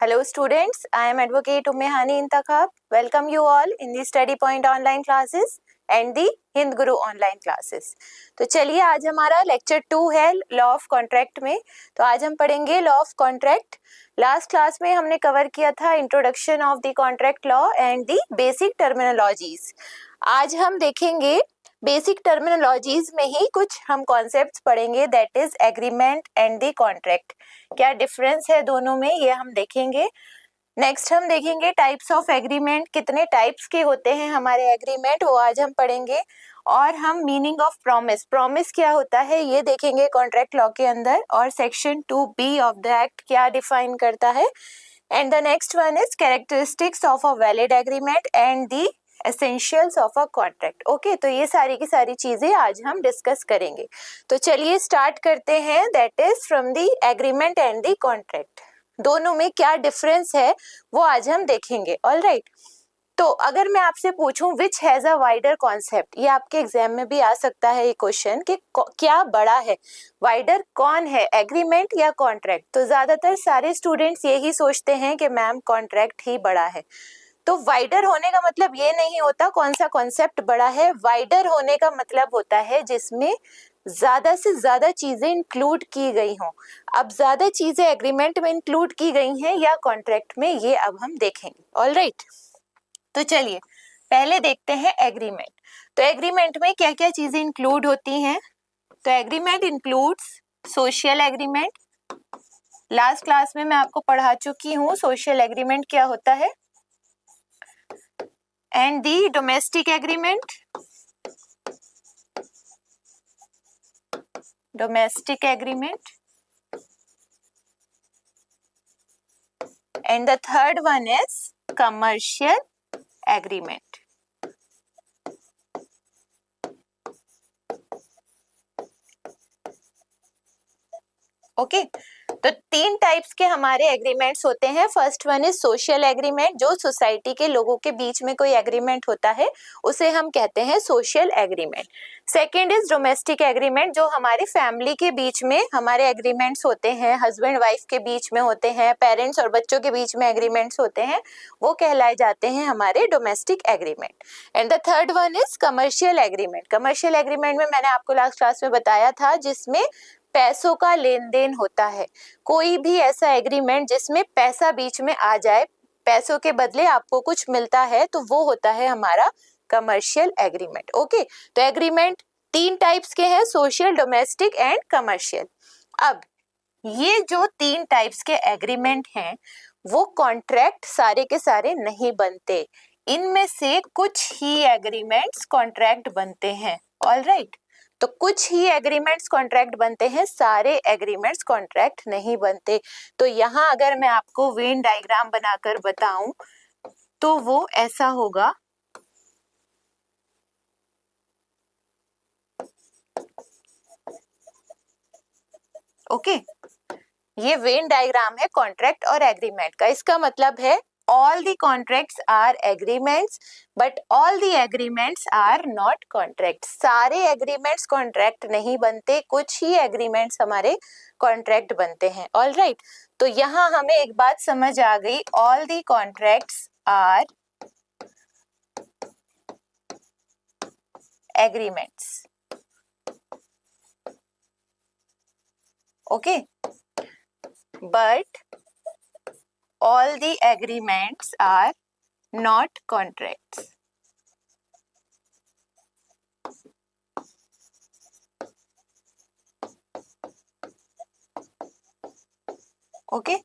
Hello students, I am Advocate Ummehani Intakhab. Welcome you all in the Study Point online classes and the Hind Guru online classes. तो चलिए आज हमारा lecture 2 है law of contract में। तो आज हम पढ़ेंगे law of contract. Last class में हमने कवर किया था introduction of the contract law and the basic terminologies. आज हम देखेंगे बेसिक टर्मिनोलॉजीज में ही कुछ हम कॉन्सेप्ट्स पढ़ेंगे, that is agreement and the contract. क्या डिफरेंस है दोनों में ये हम देखेंगे। नेक्स्ट हम देखेंगे टाइप्स ऑफ एग्रीमेंट, कितने टाइप्स के होते हैं हमारे एग्रीमेंट, वो आज हम पढ़ेंगे। और हम मीनिंग ऑफ प्रॉमिस, प्रॉमिस क्या होता है ये देखेंगे कॉन्ट्रैक्ट लॉ के अंदर, और section 2B of the act क्या डिफाइन करता है। And the next one is characteristics of a valid agreement and the essentials of a contract. Okay, तो ये सारी की सारी चीजें आज हम डिस्कस करेंगे। तो चलिए स्टार्ट करते हैं, that is from the agreement and the contract. दोनों में क्या डिफरेंस है वो आज हम देखेंगे। ऑल राइट, तो अगर मैं आपसे पूछूं which has a wider concept, ये आपके एग्जाम में भी आ सकता है ये क्वेश्चन कि क्या बड़ा है, वाइडर कौन है, एग्रीमेंट या कॉन्ट्रैक्ट। तो ज्यादातर सारे स्टूडेंट्स यही सोचते हैं कि मैम कॉन्ट्रैक्ट ही बड़ा है। तो वाइडर होने का मतलब ये नहीं होता कौन सा कॉन्सेप्ट बड़ा है, वाइडर होने का मतलब होता है जिसमें ज्यादा से ज्यादा चीजें इंक्लूड की गई हों। अब ज्यादा चीजें एग्रीमेंट में इंक्लूड की गई हैं या कॉन्ट्रैक्ट में, ये अब हम देखेंगे। ऑल राइट, तो चलिए पहले देखते हैं एग्रीमेंट। तो एग्रीमेंट में क्या क्या चीजें इंक्लूड होती हैं। तो agreement includes social agreement. Last class में मैं आपको पढ़ा चुकी हूँ सोशल एग्रीमेंट क्या होता है, and the domestic agreement, domestic agreement, and the third one is commercial agreement. Okay, तो तीन टाइप्स के हमारे एग्रीमेंट्स होते हैं। First one is social agreement, जो सोसाइटी के लोगों के बीच में कोई एग्रीमेंट होता है उसे हम कहते हैं social agreement. Second is domestic agreement, जो हमारी फैमिली के बीच में हमारे एग्रीमेंट्स होते हैं, हस्बैंड वाइफ के बीच में होते हैं, पेरेंट्स और बच्चों के बीच में एग्रीमेंट्स होते हैं, वो कहलाए जाते हैं हमारे domestic agreement. And the third one is commercial agreement. Commercial agreement में मैंने आपको लास्ट क्लास में बताया था जिसमें पैसों का लेन देन होता है। कोई भी ऐसा एग्रीमेंट जिसमें पैसा बीच में आ जाए, पैसों के बदले आपको कुछ मिलता है, तो वो होता है हमारा कमर्शियल एग्रीमेंट। ओके, तो एग्रीमेंट तीन टाइप्स के हैं, सोशल, डोमेस्टिक एंड कमर्शियल। अब ये जो तीन टाइप्स के एग्रीमेंट हैं वो कॉन्ट्रैक्ट सारे के सारे नहीं बनते, इनमें से कुछ ही एग्रीमेंट्स कॉन्ट्रैक्ट बनते हैं। ऑल राइट, तो कुछ ही एग्रीमेंट्स कॉन्ट्रैक्ट बनते हैं, सारे एग्रीमेंट्स कॉन्ट्रैक्ट नहीं बनते। तो यहाँ अगर मैं आपको वेन डायग्राम बनाकर बताऊं तो वो ऐसा होगा। ओके, ये वेन डायग्राम है कॉन्ट्रैक्ट और एग्रीमेंट का। इसका मतलब है all the contracts are agreements but all the agreements are not contracts। सारे agreements contract नहीं बनते, कुछ ही agreements हमारे contract बनते हैं। all right, तो यहाँ हमें एक बात समझ आ गई, all the contracts are agreements। okay, but all the agreements are not contracts। okay,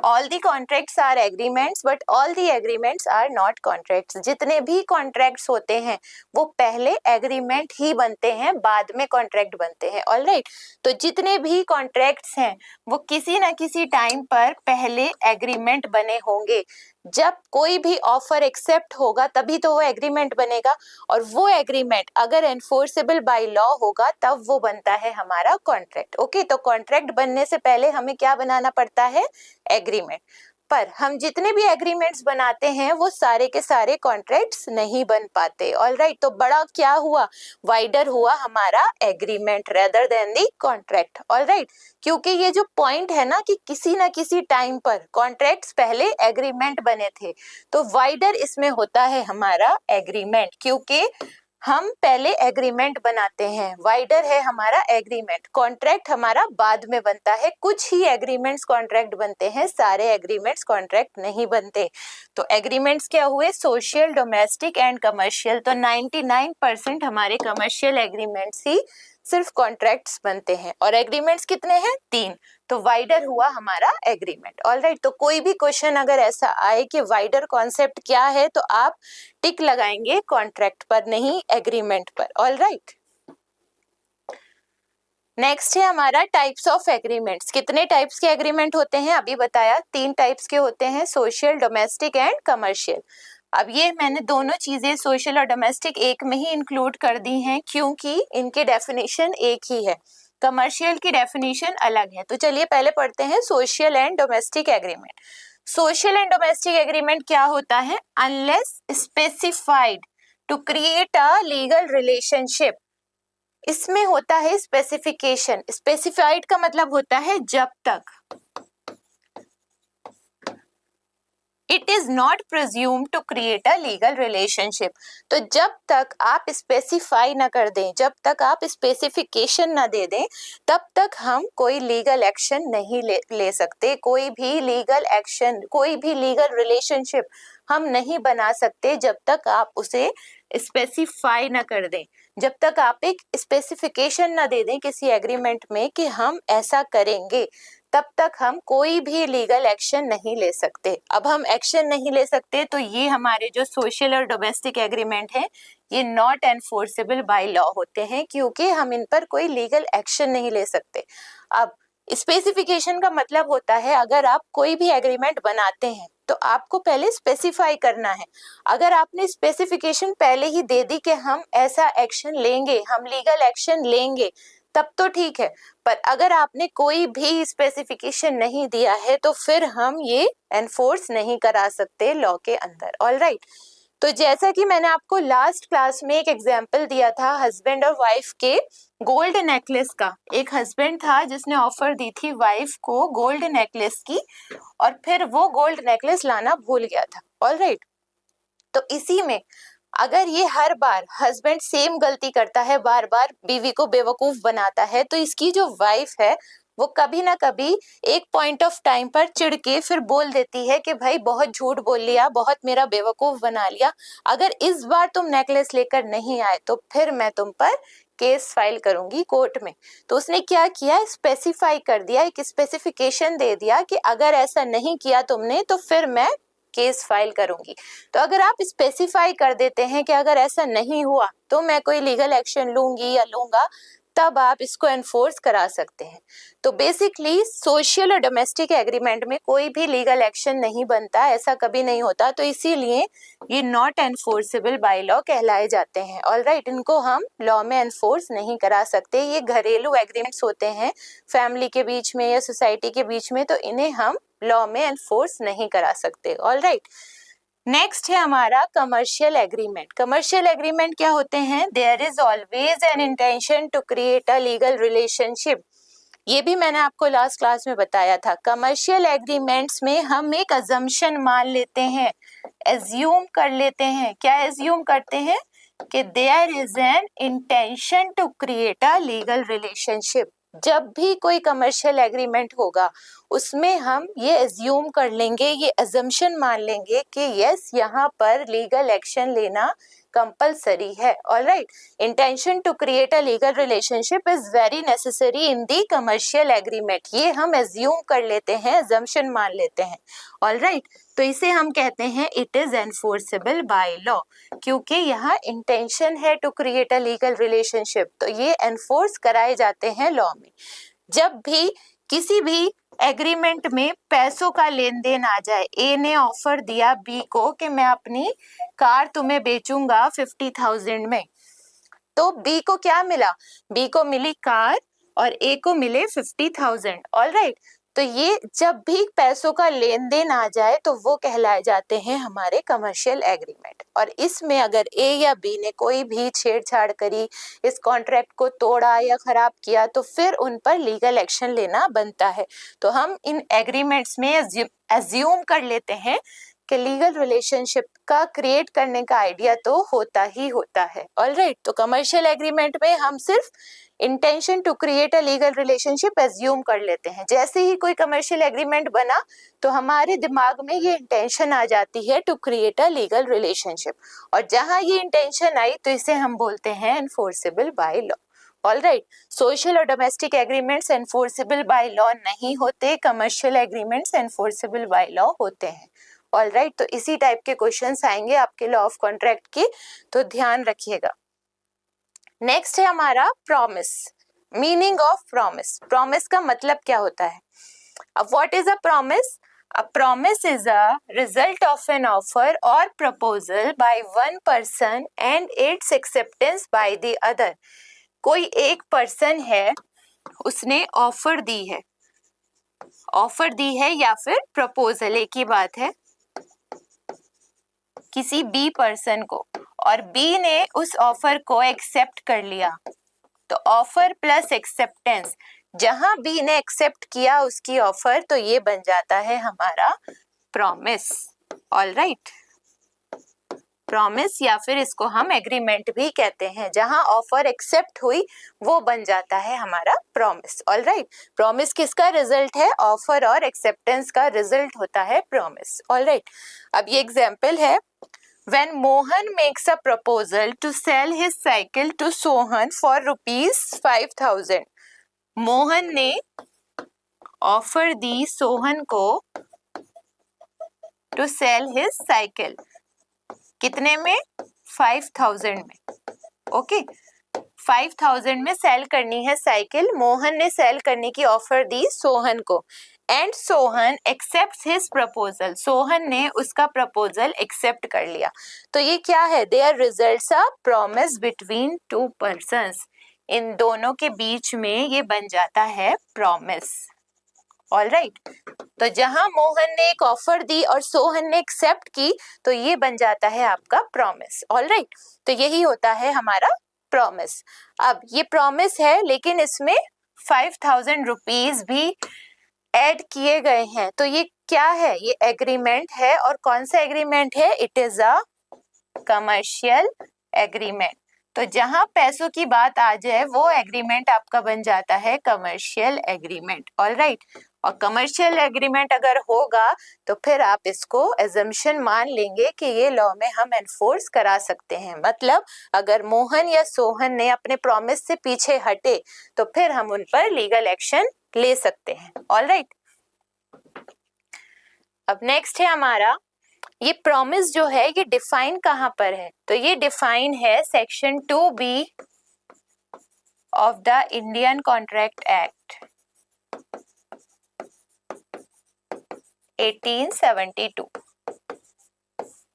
all the contracts are agreements but all the agreements are not contracts। जितने भी contracts होते हैं वो पहले agreement ही बनते हैं, बाद में contract बनते हैं। all right, तो जितने भी contracts हैं वो किसी ना किसी टाइम पर पहले agreement बने होंगे। जब कोई भी ऑफर एक्सेप्ट होगा तभी तो वो एग्रीमेंट बनेगा, और वो एग्रीमेंट अगर एनफोर्सेबल बाय लॉ होगा तब वो बनता है हमारा कॉन्ट्रैक्ट। ओके, तो कॉन्ट्रैक्ट बनने से पहले हमें क्या बनाना पड़ता है, एग्रीमेंट। पर हम जितने भी एग्रीमेंट्स बनाते हैं वो सारे के सारे कॉन्ट्रैक्ट्स नहीं बन पाते। ऑलराइट, तो बड़ा क्या हुआ, वाइडर हुआ हमारा एग्रीमेंट रेदर देन दी कॉन्ट्रैक्ट। ऑलराइट, क्योंकि ये जो पॉइंट है ना कि किसी ना किसी टाइम पर कॉन्ट्रैक्ट्स पहले एग्रीमेंट बने थे, तो वाइडर इसमें होता है हमारा एग्रीमेंट, क्योंकि हम पहले एग्रीमेंट बनाते हैं, वाइडर है हमारा एग्रीमेंट। कॉन्ट्रैक्ट हमारा बाद में बनता है, कुछ ही एग्रीमेंट्स कॉन्ट्रैक्ट बनते हैं, सारे एग्रीमेंट्स कॉन्ट्रैक्ट नहीं बनते। तो एग्रीमेंट्स क्या हुए, सोशल, डोमेस्टिक एंड कमर्शियल। तो 99% हमारे कमर्शियल एग्रीमेंट्स ही सिर्फ कॉन्ट्रैक्ट्स बनते हैं, और एग्रीमेंट्स कितने हैं, 3। तो वाइडर हुआ हमारा एग्रीमेंट। ऑलराइट, तो कोई भी क्वेश्चन अगर ऐसा आए कि वाइडर कॉन्सेप्ट क्या है, तो आप टिक लगाएंगे कॉन्ट्रैक्ट पर, नहीं एग्रीमेंट पर। ऑलराइट, नेक्स्ट है हमारा टाइप्स ऑफ एग्रीमेंट्स। कितने टाइप्स के एग्रीमेंट होते हैं, अभी बताया 3 टाइप्स के होते हैं, सोशल, डोमेस्टिक एंड कमर्शियल। अब ये मैंने दोनों चीजें सोशल और डोमेस्टिक एक में ही इंक्लूड कर दी हैं, क्योंकि इनके डेफिनेशन एक ही है, कमर्शियल की डेफिनेशन अलग है। तो चलिए पहले पढ़ते हैं social and domestic agreement. Social and domestic agreement क्या होता है, unless specified to create a legal relationship. इसमें होता है स्पेसिफिकेशन, स्पेसिफाइड का मतलब होता है जब तक, it is not presumed to create a legal relationship. तो जब तक आप स्पेसिफाई ना कर दें, जब तक आप स्पेसिफिकेशन ना दे दें, तब तक हम कोई लीगल एक्शन नहीं ले सकते। कोई भी लीगल एक्शन, कोई भी लीगल रिलेशनशिप हम नहीं बना सकते जब तक आप उसे स्पेसिफाई ना कर दें, जब तक आप एक स्पेसिफिकेशन ना दे दें किसी एग्रीमेंट में कि हम ऐसा करेंगे, तब तक हम कोई भी लीगल एक्शन नहीं ले सकते। अब हम एक्शन नहीं ले सकते, तो ये हमारे जो सोशल और डोमेस्टिक एग्रीमेंट है, ये नॉट एनफोर्सेबल बाय लॉ होते हैं, क्योंकि हम इन पर कोई लीगल एक्शन नहीं ले सकते। अब स्पेसिफिकेशन का मतलब होता है, अगर आप कोई भी एग्रीमेंट बनाते हैं तो आपको पहले स्पेसिफाई करना है। अगर आपने स्पेसिफिकेशन पहले ही दे दी कि हम ऐसा एक्शन लेंगे, हम लीगल एक्शन लेंगे, तब तो ठीक है, पर अगर आपने कोई भी स्पेसिफिकेशन नहीं दिया है तो फिर हम ये एनफोर्स नहीं करा सकते लॉ के अंदर। ऑलराइट, तो जैसा कि मैंने आपको लास्ट क्लास में एक एग्जांपल दिया था हस्बैंड और वाइफ के गोल्ड नेकलेस का। एक हस्बैंड था जिसने ऑफर दी थी वाइफ को गोल्ड नेकलेस की, और फिर वो गोल्ड नेकलेस लाना भूल गया था। ऑलराइट, तो इसी में अगर ये हर बार हस्बैंड सेम गलती करता है, बार बार बीवी को बेवकूफ बनाता है, तो इसकी जो वाइफ है वो कभी ना कभी एक पॉइंट ऑफ टाइम पर चिढ़ के फिर बोल देती है कि भाई बहुत झूठ बोल लिया, बहुत मेरा बेवकूफ बना लिया, अगर इस बार तुम नेकलेस लेकर नहीं आए तो फिर मैं तुम पर केस फाइल करूंगी कोर्ट में। तो उसने क्या किया, स्पेसिफाई कर दिया, एक स्पेसिफिकेशन दे दिया कि अगर ऐसा नहीं किया तुमने तो फिर मैं केस फाइल करूंगी। तो अगर आप स्पेसिफाई कर देते हैं कि अगर ऐसा नहीं हुआ तो मैं कोई लीगल एक्शन लूंगी या लूंगा, तब आप इसको एनफोर्स करा सकते हैं। तो बेसिकली सोशल और डोमेस्टिक एग्रीमेंट में कोई भी लीगल एक्शन नहीं बनता, ऐसा कभी नहीं होता, तो इसीलिए ये नॉट एनफोर्सेबल बाय लॉ कहलाए जाते हैं। ऑलराइट, इनको हम लॉ में एनफोर्स नहीं करा सकते। ये घरेलू एग्रीमेंट्स होते हैं फैमिली के बीच में या सोसाइटी के बीच में, तो इन्हें हम लॉ में एनफोर्स नहीं करा सकते। ऑलराइट, नेक्स्ट है हमारा कमर्शियल एग्रीमेंट। कमर्शियल एग्रीमेंट क्या होते हैं, there is always an intention to create a legal relationship. ये भी मैंने आपको लास्ट क्लास में बताया था। कमर्शियल एग्रीमेंट्स में हम एक अजम्पशन मान लेते हैं, एज्यूम कर लेते हैं। क्या एज्यूम करते हैं कि there is an intention to create a legal relationship. जब भी कोई कमर्शियल एग्रीमेंट होगा उसमें हम ये एज्यूम कर लेंगे, ये अजम्पशन मान लेंगे कि यस यहाँ पर लीगल एक्शन लेना कंपलसरी है। Alright, intention to create a legal relationship is very necessary in the commercial agreement. ये हम एज्यूम कर लेते हैं, अजम्पशन मान लेते हैं। ऑलराइट, तो इसे हम कहते हैं it is enforceable by law, क्योंकि यहाँ इंटेंशन है to create a legal relationship, तो ये एनफोर्स कराए जाते हैं लॉ में। जब भी किसी भी एग्रीमेंट में पैसों का लेन देन आ जाए, ए ने ऑफर दिया बी को कि मैं अपनी कार तुम्हें बेचूंगा 50,000 में, तो बी को क्या मिला, बी को मिली कार और ए को मिले 50,000। ऑलराइट, तो ये जब भी पैसों का लेन देन आ जाए तो वो कहलाए जाते हैं हमारे कमर्शियल एग्रीमेंट। और इसमें अगर ए या बी ने कोई भी छेड़छाड़ करी, इस कॉन्ट्रैक्ट को तोड़ा या खराब किया, तो फिर उन पर लीगल एक्शन लेना बनता है। तो हम इन एग्रीमेंट्स में एज्यूम कर लेते हैं कि लीगल रिलेशनशिप का क्रिएट करने का आइडिया तो होता ही होता है। ऑलराइट, तो कमर्शियल एग्रीमेंट में हम सिर्फ intention to create a legal relationship assume कर लेते हैं। जैसे ही कोई कमर्शियल एग्रीमेंट बना तो हमारे दिमाग में ये इंटेंशन आ जाती है to create a legal relationship, और जहां ये इंटेंशन आई तो इसे हम बोलते हैं enforceable by law. Alright, social और domestic agreements enforceable by law नहीं होते, commercial agreements enforceable by law होते हैं। ऑलराइट, तो इसी टाइप के क्वेश्चंस आएंगे आपके लॉ ऑफ कॉन्ट्रैक्ट के, तो ध्यान रखिएगा। नेक्स्ट है हमारा promise. Meaning of promise. Promise का मतलब क्या होता है? अब what is a promise? A promise is a result of an offer or proposal by one person and its acceptance by the other. कोई एक पर्सन है, उसने ऑफर दी है, या फिर प्रपोजल, एक ही बात है, किसी बी पर्सन को, और बी ने उस ऑफर को एक्सेप्ट कर लिया। तो ऑफर प्लस एक्सेप्टेंस, जहां बी ने एक्सेप्ट किया उसकी ऑफर, तो ये बन जाता है हमारा प्रॉमिस। ऑलराइट, प्रॉमिस या फिर इसको हम एग्रीमेंट भी कहते हैं, जहां ऑफर एक्सेप्ट हुई वो बन जाता है हमारा प्रॉमिस। ऑलराइट, प्रॉमिस किसका रिजल्ट है? ऑफर और एक्सेप्टेंस का रिजल्ट होता है प्रॉमिस। ऑलराइट, अब ये एग्जांपल है, when Mohan makes a proposal to sell his cycle to Sohan for ₹5,000, Mohan ने ऑफर दी सोहन को टू सेल हिज साइकिल, कितने में? 5,000 में। ओके, 5,000 में सेल करनी है साइकिल, मोहन ने सेल करने की ऑफर दी सोहन को, and Sohan accepts his proposal, Sohan ने उसका प्रपोजल एक्सेप्ट कर लिया। तो ये क्या है? There results a promise between two persons, इन दोनों के बीच में ये बन जाता है प्रॉमिस। ऑलराइट, तो जहां मोहन ने एक ऑफर दी और सोहन ने एक्सेप्ट की, तो ये बन जाता है आपका प्रॉमिस। ऑलराइट, तो यही होता है हमारा प्रॉमिस। अब ये प्रॉमिस है, लेकिन इसमें 5,000 रुपीज भी ऐड किए गए हैं, तो ये क्या है? ये एग्रीमेंट है। और कौन सा एग्रीमेंट है? It is a commercial agreement. तो जहां पैसों की बात आ जाए वो एग्रीमेंट आपका बन जाता है कमर्शियल एग्रीमेंट। ऑलराइट, और कमर्शियल एग्रीमेंट अगर होगा तो फिर आप इसको एजम्पशन मान लेंगे कि ये लॉ में हम एनफोर्स करा सकते हैं। मतलब अगर मोहन या सोहन ने अपने प्रॉमिस से पीछे हटे तो फिर हम उन पर लीगल एक्शन ले सकते हैं। ऑलराइट, अब नेक्स्ट है हमारा, ये प्रॉमिस जो है ये डिफाइन कहां पर है? तो ये डिफाइन है section 2B of the Indian contract act 1872।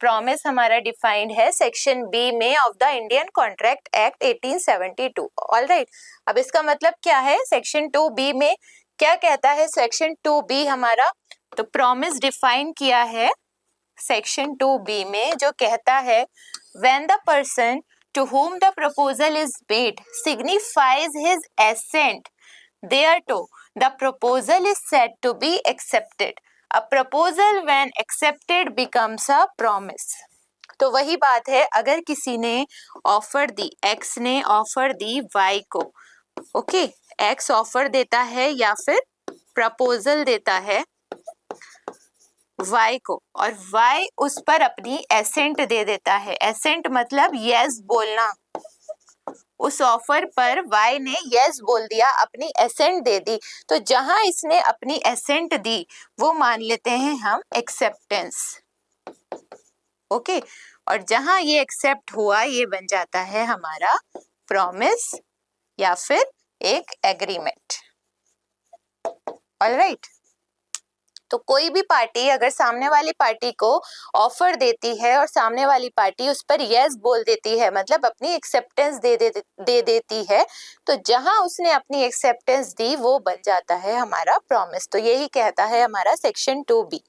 Promise हमारा डिफाइंड है सेक्शन बी में of the Indian contract act 1872। Alright, अब इसका मतलब क्या है? सेक्शन 2B में क्या कहता है? सेक्शन 2B हमारा, तो प्रॉमिस डिफाइन किया है सेक्शन 2B में, जो कहता है when the person to whom the proposal is made signifies his assent thereto, the proposal is said to be accepted. A proposal when accepted becomes a promise. तो वही बात है, अगर किसी ने ऑफर दी, एक्स ने ऑफर दी वाई को, okay, x offer देता है या फिर प्रपोजल देता है वाई को, और वाई उस पर अपनी एसेंट दे देता है। एसेंट मतलब यस बोलना, उस ऑफर पर वाई ने यस बोल दिया, अपनी एसेंट दे दी, तो जहां इसने अपनी एसेंट दी वो मान लेते हैं हम एक्सेप्टेंस। ओके, और जहां ये एक्सेप्ट हुआ ये बन जाता है हमारा प्रॉमिस या फिर एक एग्रीमेंट। ऑलराइट, तो कोई भी पार्टी अगर सामने वाली पार्टी को ऑफर देती है और सामने वाली पार्टी उस पर यस बोल देती है, मतलब अपनी एक्सेप्टेंस दे देती है, तो जहां उसने अपनी एक्सेप्टेंस दी वो बन जाता है हमारा प्रॉमिस। तो यही कहता है हमारा सेक्शन 2B।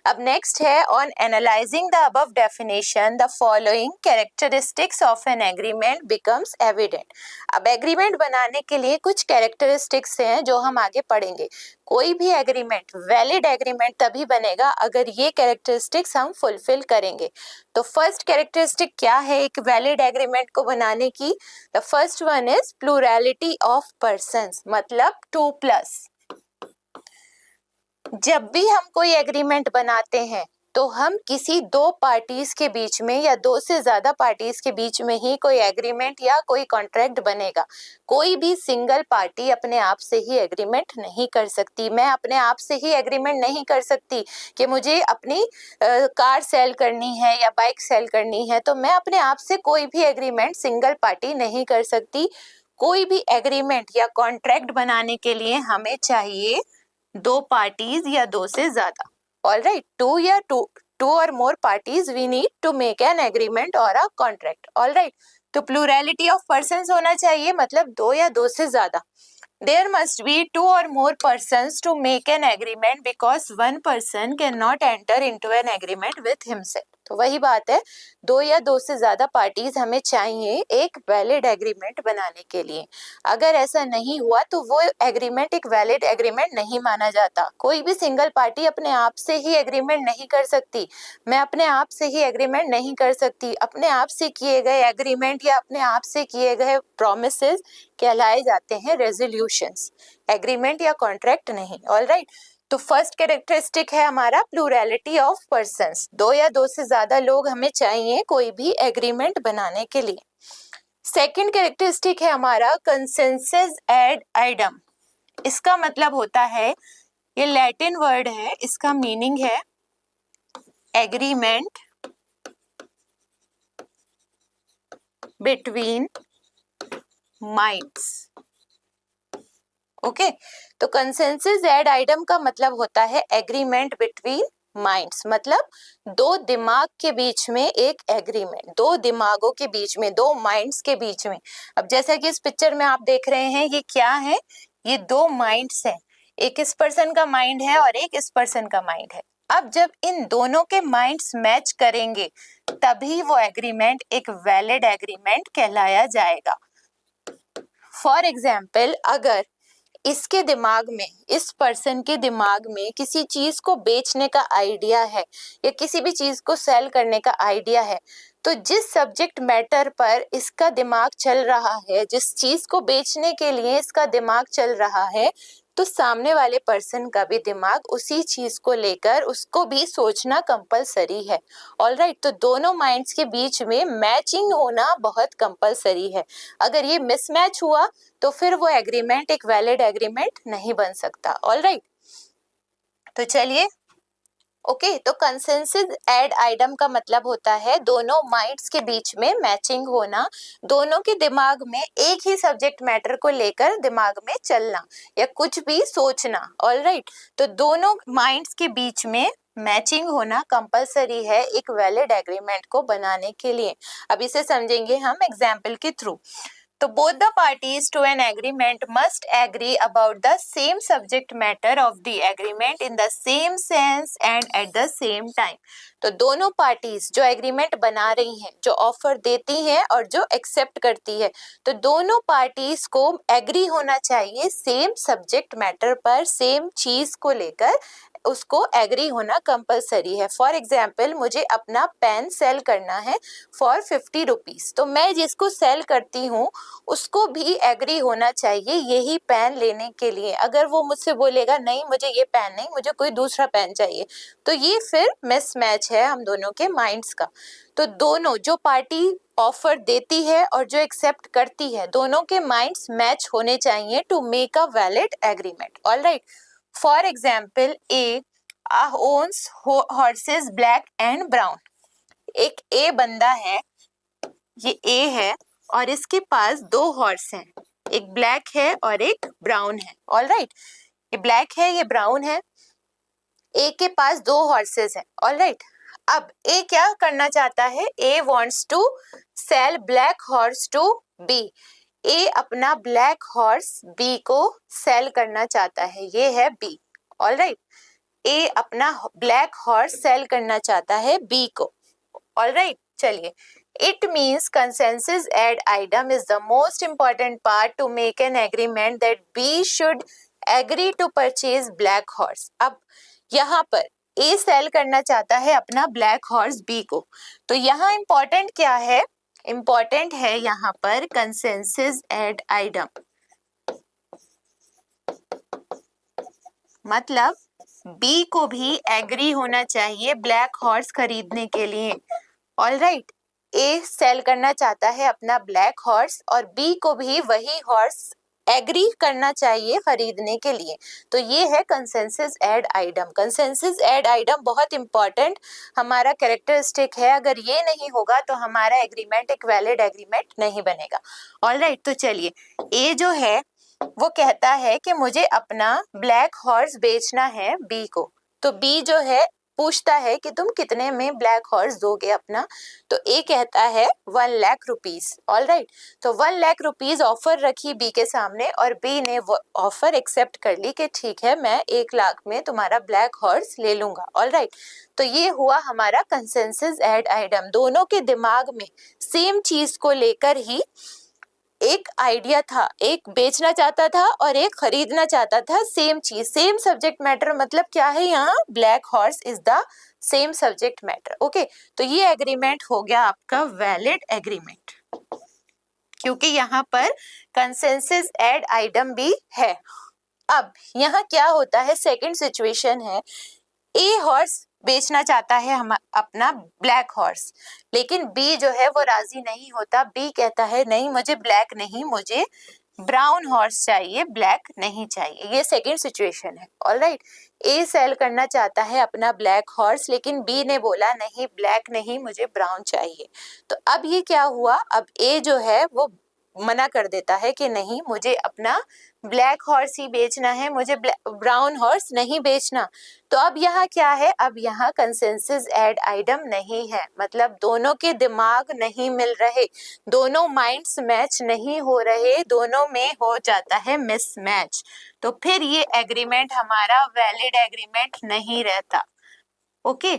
अब नेक्स्ट है, on analysing the above definition the following characteristics of an agreement becomes evident. अब एग्रीमेंट बनाने के लिए कुछ कैरेक्टरिस्टिक्स हैं जो हम आगे पढ़ेंगे। कोई भी एग्रीमेंट वैलिड एग्रीमेंट तभी बनेगा अगर ये कैरेक्टरिस्टिक्स हम फुलफिल करेंगे। तो फर्स्ट कैरेक्टरिस्टिक क्या है एक वैलिड एग्रीमेंट को बनाने की? The first one is plurality of persons, मतलब 2+। जब भी हम कोई एग्रीमेंट बनाते हैं तो हम किसी दो पार्टीज के बीच में या दो से ज्यादा पार्टीज के बीच में ही कोई एग्रीमेंट या कोई कॉन्ट्रैक्ट बनेगा। कोई भी सिंगल पार्टी अपने आप से ही एग्रीमेंट नहीं कर सकती। मैं अपने आप से ही एग्रीमेंट नहीं कर सकती कि मुझे अपनी कार सेल करनी है या बाइक सेल करनी है, तो मैं अपने आप से कोई भी एग्रीमेंट सिंगल पार्टी नहीं कर सकती। कोई भी एग्रीमेंट या कॉन्ट्रैक्ट बनाने के लिए हमें चाहिए दो पार्टीज या दो से ज्यादा। All right, two or more parties we need to make an agreement or a contract. All right, तो प्लूरैलिटी ऑफ पर्सन्स होना चाहिए, मतलब दो या दो से ज्यादा। There must be two or more persons to make an agreement because one person cannot enter into an agreement with himself. तो वही बात है, दो या दो से ज्यादा पार्टीज हमें चाहिए एक वैलिड एग्रीमेंट बनाने के लिए। अगर ऐसा नहीं हुआ तो वो एग्रीमेंट एक वैलिड एग्रीमेंट नहीं माना जाता। कोई भी सिंगल पार्टी अपने आप से ही एग्रीमेंट नहीं कर सकती। मैं अपने आप से ही एग्रीमेंट नहीं कर सकती। अपने आप से किए गए एग्रीमेंट या अपने आप से किए गए प्रोमिसेस कहलाए जाते हैं रेजोल्यूशंस, एग्रीमेंट या कॉन्ट्रैक्ट नहीं। ऑल राइट, तो फर्स्ट कैरेक्टरिस्टिक है हमारा प्लूरैलिटी ऑफ पर्सन्स। दो या दो से ज्यादा लोग हमें चाहिए कोई भी एग्रीमेंट बनाने के लिए। सेकंड कैरेक्टरिस्टिक है हमारा कंसेंसस एड आइडम। इसका मतलब होता है, ये लैटिन वर्ड है, इसका मीनिंग है एग्रीमेंट बिटवीन माइंड्स। ओके, तो कंसेंसस एड आइडम का मतलब होता है एग्रीमेंट बिटवीन माइंड्स, मतलब दो दिमाग के बीच में एक एग्रीमेंट, दो दिमागों के बीच में, दो माइंड्स के बीच में। अब जैसा कि इस पिक्चर में आप देख रहे हैं, ये क्या है? ये दो माइंड्स हैं, एक इस पर्सन का माइंड है और एक इस पर्सन का माइंड है। अब जब इन दोनों के माइंड्स मैच करेंगे तभी वो एग्रीमेंट एक वैलिड एग्रीमेंट कहलाया जाएगा। फॉर एग्जाम्पल, अगर इसके दिमाग में, इस पर्सन के दिमाग में किसी चीज को बेचने का आइडिया है या किसी भी चीज को सेल करने का आइडिया है, तो जिस सब्जेक्ट मैटर पर इसका दिमाग चल रहा है, जिस चीज को बेचने के लिए इसका दिमाग चल रहा है, तो सामने वाले पर्सन का भी दिमाग उसी चीज को लेकर उसको भी सोचना कंपलसरी है। ऑलराइट, तो दोनों माइंड्स के बीच में मैचिंग होना बहुत कंपलसरी है। अगर ये मिसमैच हुआ तो फिर वो एग्रीमेंट एक वैलिड एग्रीमेंट नहीं बन सकता। ऑलराइट, तो चलिए, ओके, तो कंसेंसस एड आइडम का मतलब होता है दोनों माइंड्स के बीच में मैचिंग होना, दोनों के दिमाग में एक ही सब्जेक्ट मैटर को लेकर दिमाग में चलना या कुछ भी सोचना। ऑलराइट, तो दोनों माइंड्स के बीच में मैचिंग होना कंपलसरी है एक वैलिड एग्रीमेंट को बनाने के लिए। अब इसे समझेंगे हम एग्जाम्पल के थ्रू। तो both the parties to an agreement must agree about the same subject matter of the agreement in the same sense and at the same time. तो दोनों पार्टीज जो एग्रीमेंट बना रही हैं, जो ऑफर देती हैं और जो एक्सेप्ट करती है, तो दोनों पार्टीज को एग्री होना चाहिए सेम सब्जेक्ट मैटर पर, सेम चीज को लेकर उसको एग्री होना कंपलसरी है। फॉर एग्जाम्पल, मुझे अपना पेन सेल करना है फॉर 50 रुपीज, तो मैं जिसको सेल करती हूँ उसको भी एग्री होना चाहिए यही पेन लेने के लिए। अगर वो मुझसे बोलेगा नहीं मुझे ये पेन नहीं, मुझे कोई दूसरा पेन चाहिए, तो ये फिर मिसमैच है हम दोनों के माइंड्स का। तो दोनों, जो पार्टी ऑफर देती है और जो एक्सेप्ट करती है, दोनों के माइंड्स मैच होने चाहिए to make a valid agreement. Alright, for example, A owns horses black and brown. एक ए बंदा है, ये ए है और इसके पास दो हॉर्स हैं, एक ब्लैक है और एक ब्राउन है। ऑलराइट, ये ब्लैक है, ये ब्राउन है। ए के पास 2 हॉर्सेस हैं, ऑलराइट। अब ए क्या करना चाहता है, A wants to sell black horse to B. A अपना ब्लैक हॉर्स बी को सेल करना चाहता है, ये है बी, ऑलराइट। ए अपना ब्लैक हॉर्स सेल करना चाहता है बी को, ऑलराइट। चलिए, it means consensus ad idem is the most important part to make an agreement that B should agree to purchase black horse। अब यहाँ पर A सेल करना चाहता है अपना ब्लैक हॉर्स B को, तो यहाँ इंपॉर्टेंट क्या है, इंपॉर्टेंट है यहाँ पर कंसेंसस एड आइटम, मतलब B को भी एग्री होना चाहिए ब्लैक हॉर्स खरीदने के लिए, ऑलराइट। ए सेल करना चाहता है अपना ब्लैक हॉर्स और बी को भी वही हॉर्स एग्री करना चाहिए खरीदने के लिए, तो ये है consensus ad idem. Consensus ad idem बहुत इंपॉर्टेंट हमारा कैरेक्टरिस्टिक है, अगर ये नहीं होगा तो हमारा एग्रीमेंट एक वैलिड एग्रीमेंट नहीं बनेगा, ऑलराइट। तो चलिए, ए जो है वो कहता है कि मुझे अपना ब्लैक हॉर्स बेचना है बी को, तो बी जो है पूछता है कि तुम कितने में ब्लैक हॉर्स दोगे अपना, तो ए कहता है 1 लाख रुपीस, ऑलराइट। तो 1 लाख रुपीस ऑफर रखी बी के सामने और बी ने वो ऑफर एक्सेप्ट कर ली कि ठीक है मैं 1 लाख में तुम्हारा ब्लैक हॉर्स ले लूंगा, ऑलराइट। तो ये हुआ हमारा कंसेंसस एड आइटम, दोनों के दिमाग में सेम चीज को लेकर ही एक आइडिया था, एक बेचना चाहता था और एक खरीदना चाहता था, सेम चीज, सेम सब्जेक्ट मैटर, मतलब क्या है यहाँ, black horse is the same subject matter, okay. तो ये एग्रीमेंट हो गया आपका वैलिड एग्रीमेंट, क्योंकि यहाँ पर कंसेंसस एड आइटम भी है। अब यहाँ क्या होता है, सेकंड सिचुएशन है, ए हॉर्स बेचना चाहता है हम अपना ब्लैक हॉर्स, लेकिन बी जो है वो राजी नहीं होता, बी कहता है नहीं मुझे ब्लैक नहीं, मुझे ब्राउन हॉर्स चाहिए, ब्लैक नहीं चाहिए, ये सेकंड सिचुएशन है, ऑलराइट। ए सेल करना चाहता है अपना ब्लैक हॉर्स, लेकिन बी ने बोला नहीं ब्लैक नहीं मुझे ब्राउन चाहिए, तो अब ये क्या हुआ, अब ए जो है वो मना कर देता है कि नहीं मुझे अपना ब्लैक हॉर्स ही बेचना है, मुझे ब्राउन हॉर्स नहीं बेचना। तो अब यहाँ क्या है, अब यहाँ कंसेंसस एड आइटम नहीं है, मतलब दोनों के दिमाग नहीं मिल रहे, दोनों माइंड्स मैच नहीं हो रहे, दोनों में हो जाता है मिसमैच, तो फिर ये एग्रीमेंट हमारा वैलिड एग्रीमेंट नहीं रहता, ओके।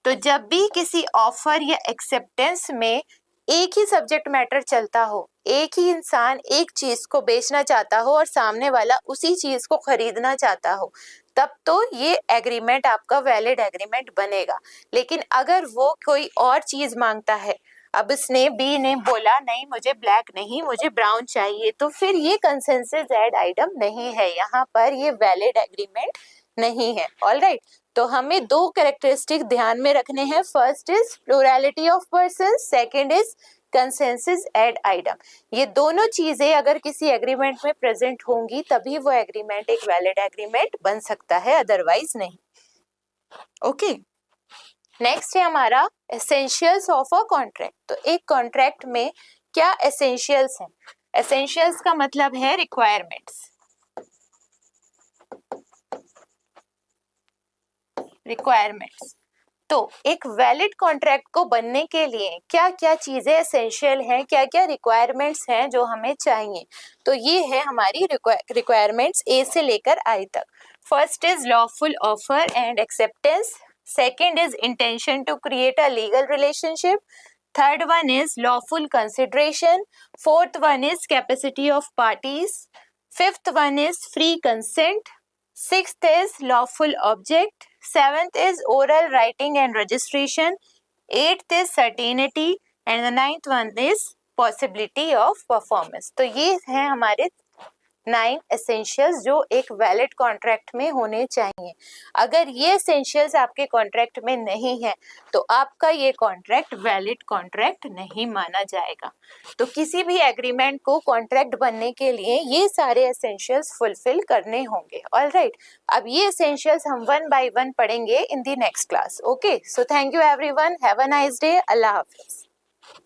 तो जब भी किसी ऑफर या एक्सेप्टेंस में एक ही सब्जेक्ट मैटर चलता हो, एक ही इंसान एक चीज को बेचना चाहता हो और सामने वाला उसी चीज को खरीदना चाहता हो, तब तो ये एग्रीमेंट आपका वैलिड एग्रीमेंट बनेगा। लेकिन अगर वो कोई और चीज मांगता है, अब इसने बी ने बोला नहीं मुझे ब्लैक नहीं मुझे ब्राउन चाहिए, तो फिर ये कंसेंसस एड आइटम नहीं है, यहाँ पर ये वैलिड एग्रीमेंट नहीं है, ऑलराइट। तो हमें 2 कैरेक्टरिस्टिक ध्यान में रखने हैं, first is plurality of person, second is consensus ad idem. ये दोनों चीजें अगर किसी एग्रीमेंट में प्रेजेंट होंगी तभी वो एग्रीमेंट एक वैलिड एग्रीमेंट बन सकता है, अदरवाइज नहीं, ओके। नेक्स्ट है हमारा एसेंशियल्स ऑफ अ कॉन्ट्रैक्ट। तो एक कॉन्ट्रैक्ट में क्या एसेंशियल्स हैं, एसेंशियल्स का मतलब है रिक्वायरमेंट्स, रिक्वायरमेंट्स। तो एक वैलिड कॉन्ट्रैक्ट को बनने के लिए क्या क्या चीजें एसेंशियल हैं, क्या क्या रिक्वायरमेंट्स हैं जो हमें चाहिए, तो ये है हमारी रिक्वायरमेंट्स ए से लेकर आई तक। First is lawful offer and acceptance, second is intention to create a legal relationship, third one is lawful consideration, fourth one is capacity of parties, fifth one is free consent, sixth is lawful object, seventh is oral writing and registration, eighth is certainty and the ninth one is possibility of performance। तो ये है हमारे 9 essentials जो एक valid contract में होने चाहिए। अगर ये एसेंशियल्स आपके कॉन्ट्रैक्ट में नहीं है तो आपका ये कॉन्ट्रैक्ट वैलिड कॉन्ट्रैक्ट नहीं माना जाएगा। तो किसी भी एग्रीमेंट को कॉन्ट्रैक्ट बनने के लिए ये सारे एसेंशियल्स फुलफिल करने होंगे, ऑलराइट। अब ये एसेंशियल्स हम 1 by 1 पढ़ेंगे in the next class, okay. So thank you everyone, have a nice day, Allah Hafiz.